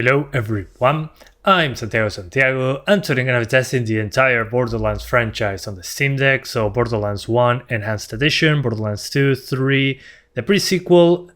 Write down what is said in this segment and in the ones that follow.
Hello everyone, I'm Santiago, and today I'm going to be testing the entire Borderlands franchise on the Steam Deck. So Borderlands 1 Enhanced Edition, Borderlands 2, 3, the pre-sequel,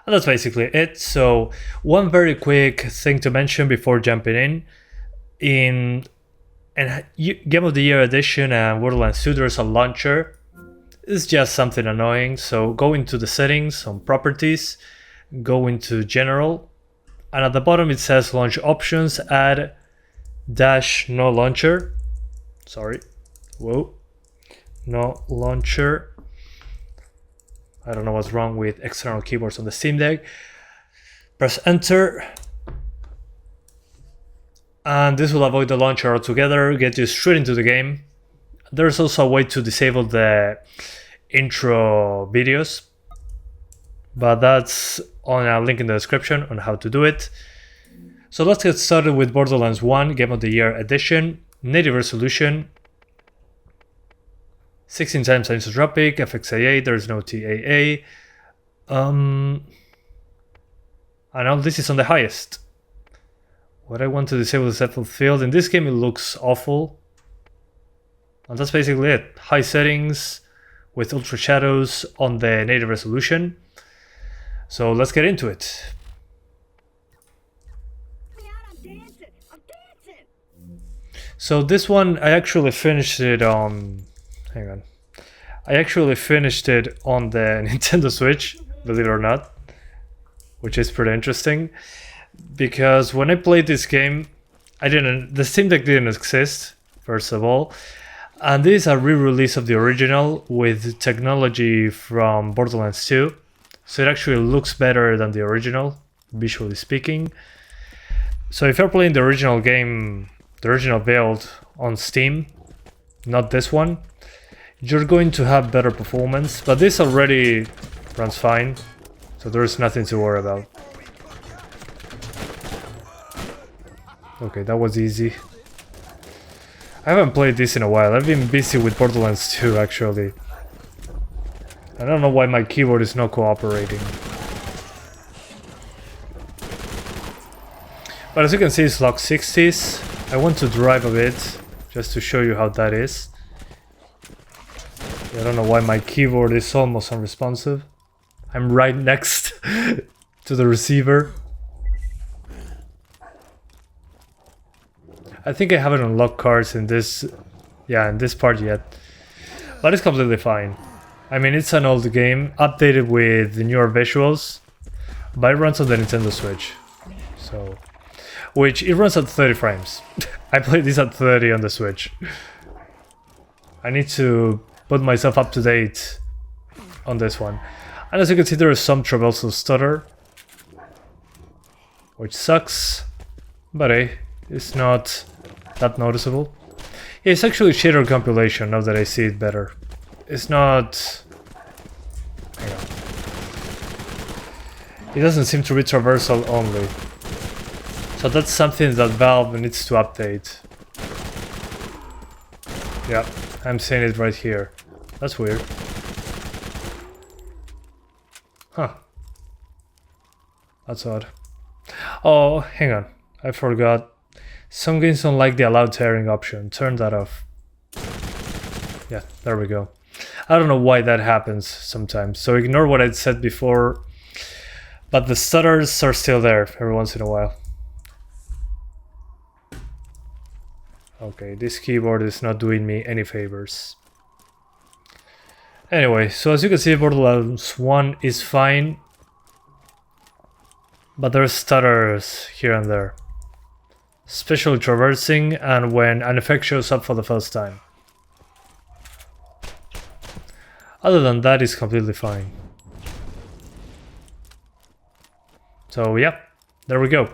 and that's basically it. So one very quick thing to mention before jumping in Game of the Year Edition and Borderlands 2 there's a launcher. It's just something annoying, so go into the settings on properties, go into general, and at the bottom it says launch options, add dash no launcher. Sorry. Whoa. No launcher. I don't know what's wrong with external keyboards on the Steam Deck. Press enter. And this will avoid the launcher altogether, get you straight into the game. There's also a way to disable the intro videos, but that's on a link in the description on how to do it. So let's get started with Borderlands 1 Game of the Year Edition. Native resolution, 16 times isotropic, FXAA, there's no TAA. I know this is on the highest. What I want to disable is depth of field. In this game it looks awful. And that's basically it. High settings with ultra shadows on the native resolution. So let's get into it. So this one, I actually finished it on... Hang on. I actually finished it on the Nintendo Switch, believe it or not. Which is pretty interesting. Because when I played this game, the Steam Deck didn't exist, first of all. And this is a re-release of the original with technology from Borderlands 2. So it actually looks better than the original, visually speaking. So if you're playing the original game, the original build on Steam, not this one, you're going to have better performance. But this already runs fine, so there's nothing to worry about. Okay, that was easy. I haven't played this in a while. I've been busy with Borderlands 2 actually. I don't know why my keyboard is not cooperating. But as you can see, it's locked 60s. I want to drive a bit just to show you how that is. I don't know why my keyboard is almost unresponsive. I'm right next to the receiver. I think I haven't unlocked cards in this, in this part yet, but it's completely fine. I mean, it's an old game, updated with the newer visuals, but it runs on the Nintendo Switch, so, which it runs at 30 frames. I played this at 30 on the Switch. I need to put myself up to date on this one. And as you can see, there is some traversal stutter, which sucks, but hey, it's not that noticeable. Yeah, it's actually shader compilation now that I see it better. It's not... Hang on. It doesn't seem to be traversal only. So that's something that Valve needs to update. Yeah, I'm seeing it right here. That's weird. Huh. That's odd. Oh, hang on. I forgot. Some games don't like the allowed tearing option. Turn that off. Yeah, there we go. I don't know why that happens sometimes. So ignore what I said before. But the stutters are still there every once in a while. Okay, this keyboard is not doing me any favors. Anyway, so as you can see, Borderlands 1 is fine. But there's stutters here and there. Especially traversing and when an effect shows up for the first time. Other than that, it's completely fine. So yeah, there we go.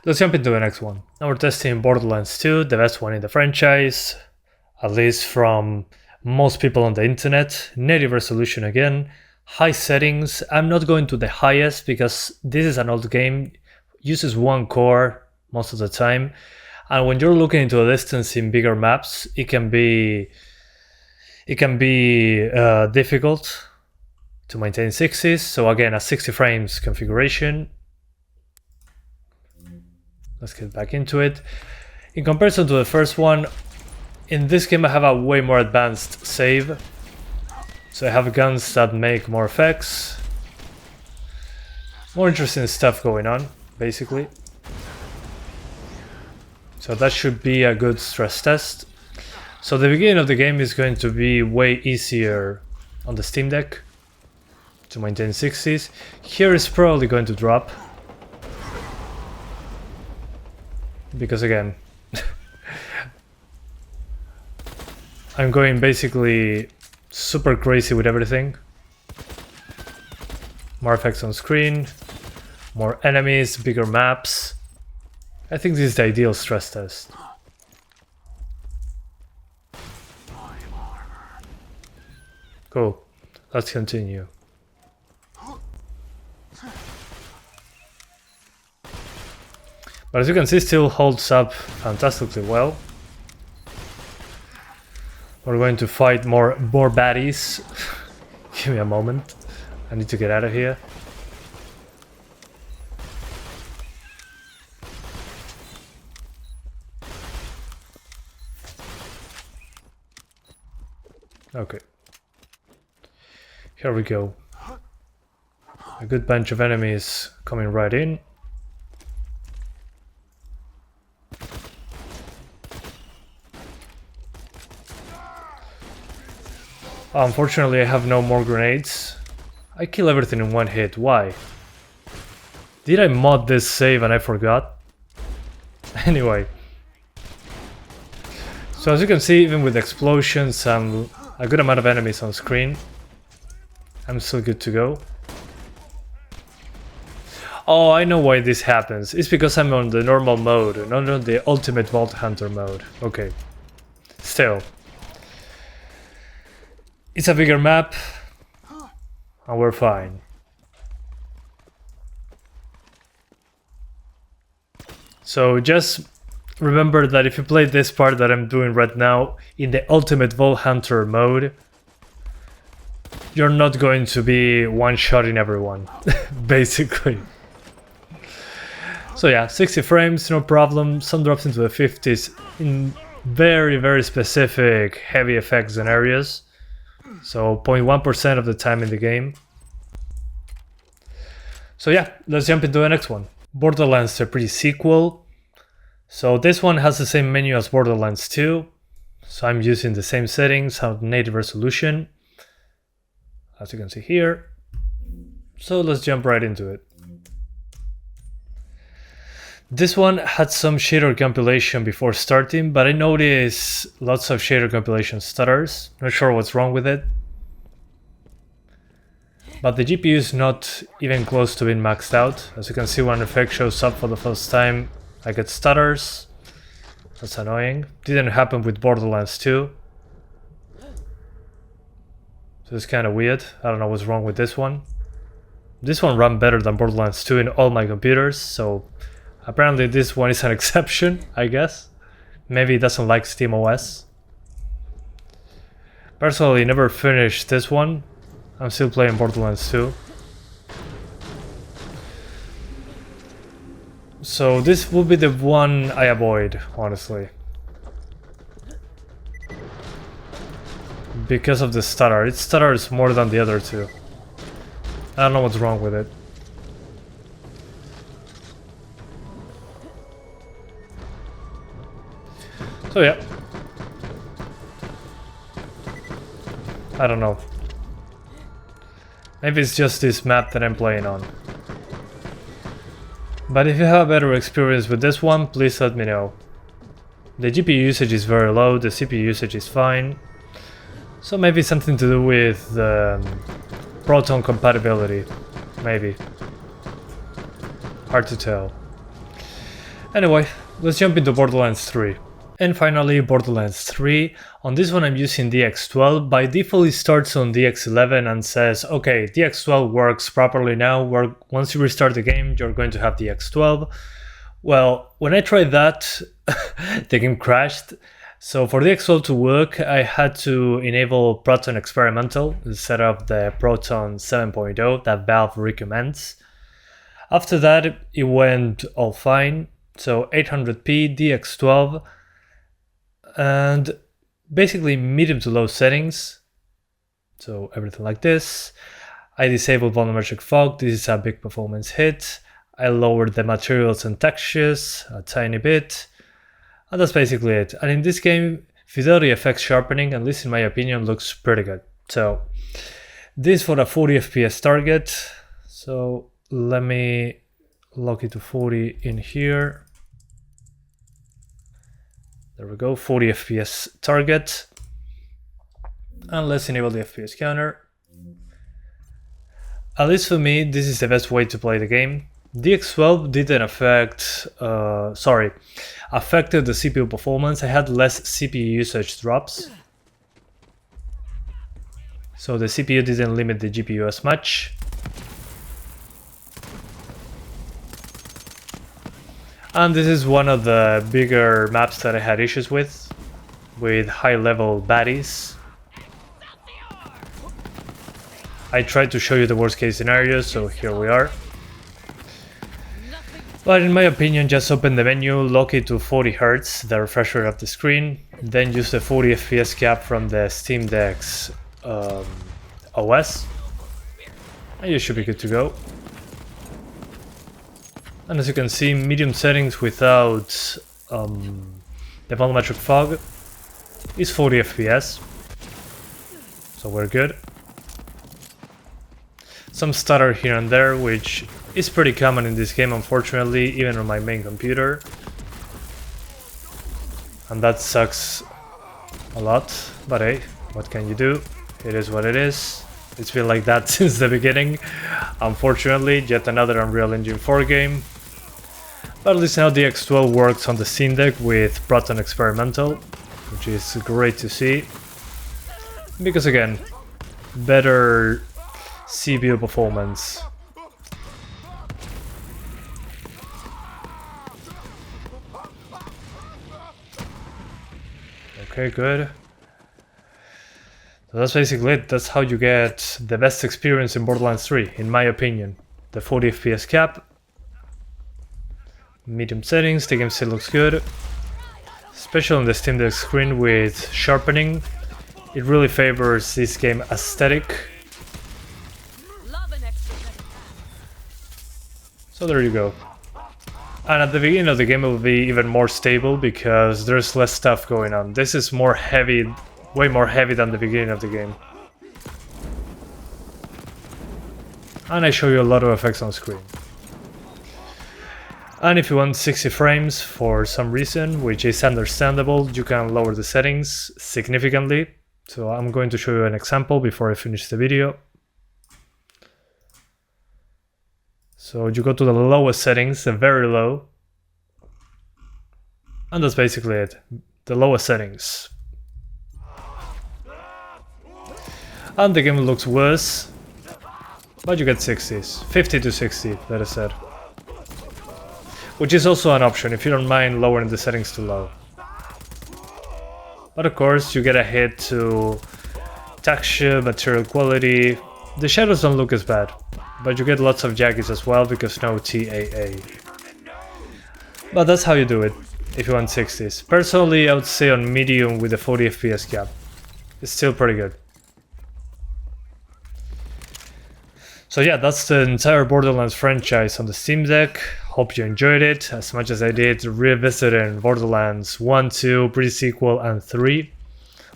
Let's jump into the next one. Now we're testing Borderlands 2, the best one in the franchise, at least from most people on the internet. Native resolution again, high settings. I'm not going to the highest because this is an old game, uses one core most of the time, and when you're looking into a distance in bigger maps, it can be difficult to maintain 60s. So again, a 60 frames configuration. Let's get back into it. In comparison to the first one, in this game I have a way more advanced save. So I have guns that make more effects. More interesting stuff going on, basically. So that should be a good stress test. So the beginning of the game is going to be way easier on the Steam Deck to maintain 60s. Here is probably going to drop. Because again, I'm going basically super crazy with everything. More effects on screen, more enemies, bigger maps. I think this is the ideal stress test. Cool, let's continue. But as you can see, still holds up fantastically well. We're going to fight more baddies. Give me a moment. I need to get out of here. Okay. Here we go. A good bunch of enemies coming right in. Unfortunately, I have no more grenades. I kill everything in one hit. Why? Did I mod this save and I forgot? Anyway. So as you can see, even with explosions and a good amount of enemies on screen, I'm still good to go. Oh, I know why this happens. It's because I'm on the normal mode, not on the ultimate Vault Hunter mode. Okay. Still. It's a bigger map, and we're fine. So just remember that if you play this part that I'm doing right now in the ultimate Vault Hunter mode, you're not going to be one-shotting everyone, basically. So yeah, 60 frames, no problem. Some drops into the 50s in very, very specific heavy effects and areas. So 0.1% of the time in the game. So yeah, let's jump into the next one. Borderlands The Pre-Sequel. So this one has the same menu as Borderlands 2. So I'm using the same settings, have native resolution, as you can see here. So let's jump right into it. This one had some shader compilation before starting, but I noticed lots of shader compilation stutters. Not sure what's wrong with it. But the GPU is not even close to being maxed out. As you can see, when an effect shows up for the first time, I get stutters. That's annoying. Didn't happen with Borderlands 2. So it's kind of weird. I don't know what's wrong with this one. This one ran better than Borderlands 2 in all my computers, so apparently this one is an exception, I guess. Maybe it doesn't like SteamOS. Personally, never finished this one. I'm still playing Borderlands 2. So this will be the one I avoid, honestly. Because of the stutter. It stutters more than the other two. I don't know what's wrong with it. So yeah. I don't know. Maybe it's just this map that I'm playing on. But if you have a better experience with this one, please let me know. The GPU usage is very low, the CPU usage is fine. So maybe something to do with Proton compatibility. Maybe. Hard to tell. Anyway, let's jump into Borderlands 3. And finally, Borderlands 3. On this one I'm using DX12. By default it starts on DX11 and says, okay, DX12 works properly now. Once you restart the game, you're going to have DX12. Well, when I tried that, the game crashed. So for DX12 to work, I had to enable Proton Experimental instead of the Proton 7.0 that Valve recommends. After that, it went all fine. So 800p, DX12, and basically medium to low settings. So everything like this. I disabled volumetric fog. This is a big performance hit. I lowered the materials and textures a tiny bit. And that's basically it. And in this game, fidelity effects sharpening, at least in my opinion, looks pretty good. So this for a 40 FPS target. So let me lock it to 40 in here. There we go, 40 FPS target. And let's enable the FPS counter. At least for me, this is the best way to play the game. DX12 didn't affected the CPU performance. I had less CPU usage drops. So the CPU didn't limit the GPU as much. And this is one of the bigger maps that I had issues with high-level baddies. I tried to show you the worst-case scenario, so here we are. But in my opinion, just open the menu, lock it to 40 Hz, the refresher of the screen, then use the 40 FPS cap from the Steam Deck's OS, and you should be good to go. And as you can see, medium settings without the volumetric fog is 40 FPS, so we're good. Some stutter here and there, which is pretty common in this game, unfortunately, even on my main computer. And that sucks a lot, but hey, what can you do? It is what it is. It's been like that since the beginning. Unfortunately, yet another Unreal Engine 4 game. But at least now DX12 works on the Steam Deck with Proton Experimental, which is great to see. Because again, better CPU performance. Okay, good. So that's basically it. That's how you get the best experience in Borderlands 3, in my opinion. The 40 FPS cap. Medium settings, the game still looks good. Especially on the Steam Deck screen with sharpening. It really favors this game aesthetic. So there you go. And at the beginning of the game it will be even more stable because there's less stuff going on. This is more heavy, way more heavy than the beginning of the game. And I show you a lot of effects on screen. And if you want 60 frames for some reason, which is understandable, you can lower the settings significantly. So I'm going to show you an example before I finish the video. So you go to the lowest settings, the very low. And that's basically it, the lowest settings. And the game looks worse, but you get 60s, 50 to 60, that is said. Which is also an option if you don't mind lowering the settings to low. But of course you get a hit to texture, material quality. The shadows don't look as bad, but you get lots of jaggies as well because no TAA. But that's how you do it if you want 60s. Personally, I would say on medium with the 40 FPS cap. It's still pretty good. So yeah, that's the entire Borderlands franchise on the Steam Deck. Hope you enjoyed it as much as I did revisiting Borderlands 1, 2, Pre-Sequel and 3.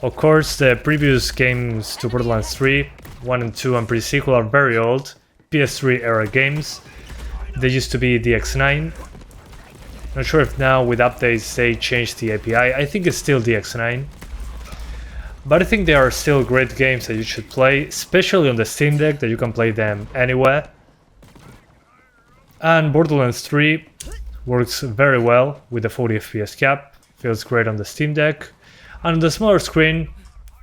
Of course, the previous games to Borderlands 3, 1 and 2 and Pre-Sequel are very old, PS3 era games. They used to be DX9. Not sure if now with updates they changed the API. I think it's still DX9. But I think they are still great games that you should play, especially on the Steam Deck, that you can play them anywhere. And Borderlands 3 works very well with the 40 FPS cap, feels great on the Steam Deck, and on the smaller screen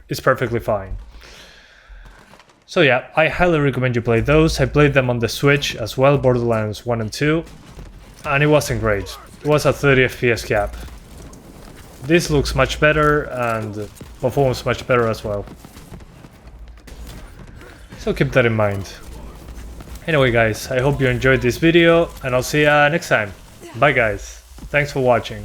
is perfectly fine. So yeah, I highly recommend you play those. I played them on the Switch as well, Borderlands 1 and 2, and it wasn't great. It was a 30 FPS cap. This looks much better and performs much better as well. So keep that in mind. Anyway guys, I hope you enjoyed this video and I'll see ya next time. Bye guys. Thanks for watching.